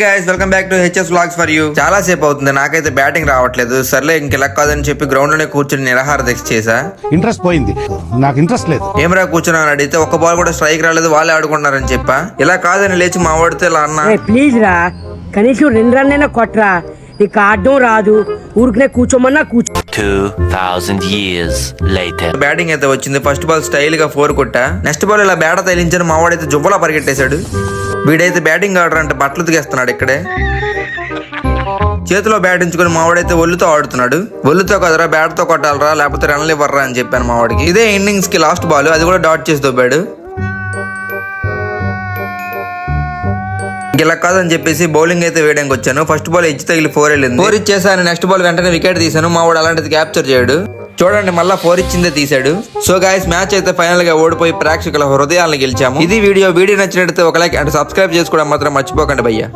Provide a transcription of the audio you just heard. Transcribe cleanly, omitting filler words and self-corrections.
Guys welcome back to HS vlogs for you. చాలా సేపు అవుతుంది, నాకైతే బ్యాటింగ్ రావట్లేదు. సర్లే ఇంకెలా కాదని చెప్పి గ్రౌండ్ లోనే కూర్చొని నిరాహార దీక్ష చేసా. ఇంట్రెస్ట్ పోయింది, నాకు ఇంట్రెస్ట్ లేదు. ఏమరా కూర్చున్నాను అడిగితే ఒక బాల్ కూడా స్ట్రైక్ రాలేదు, వాళ్ళే ఆడుకుంటున్నారని చెప్పా. ఇలా కాదని లేచి మా వాడితే ఇలా అన్నా, ప్లీజ్ రా కనీసం 2 రన్లైనా కొట్టరా, నీకు ఆడడం రాదు, ఊరికనే కూర్చోమన్నా కూర్చో. 2000 years later. బ్యాటింగ్ అయితే వచ్చింది. ఫస్ట్ బాల్ స్టైల్ గా 4 కొట్టా. నెక్స్ట్ బాల్ ఇలా బ్యాట తగిలించాను, మా వాడైతే జుబ్బలా పరిగెట్టేశాడు. వీడైతే బ్యాటింగ్ ఆర్డర్ అంటే బట్టలు ఉతికేస్తున్నాడు. ఇక్కడే చేతిలో బ్యాట్ ఉంచుకొని మావాడైతే ఒళ్ళుతో ఆడుతున్నాడు. ఒళ్ళుతో కదరా బ్యాట్ తో కొట్టాలరా, లేకపోతే రన్లు ఇవ్వరా అని చెప్పాను మావాడికి. ఇదే ఇన్నింగ్స్ కి లాస్ట్ బాల్, అది కూడా డాట్ చేసి దొబ్బాడు. ఇలా కాదని చెప్పేసి బౌలింగ్ అయితే వేయడానికి వచ్చాను. ఫస్ట్ బాల్ ఎడ్జ్ తగిలి 4 వెళ్ళింది. 4 ఇచ్చేసాను. నెక్స్ట్ బాల్ వెంటనే వికెట్ తీసాను. మా వాడు అలాంటిది క్యాప్చర్ చేయడు. చూడండి మళ్ళా 4 ఇచ్చిందే తీసాడు. సో గైస్ మ్యాచ్ అయితే ఫైనల్ గా ఓడిపోయి ప్రేక్షకుల హృదయాలను గెలిచాము. ఇది వీడియో నచ్చినట్లయితే ఒక లైక్ అండ్ సబ్స్క్రైబ్ చేసుకోవడం మాత్రం మర్చిపోకండి భయ్యా.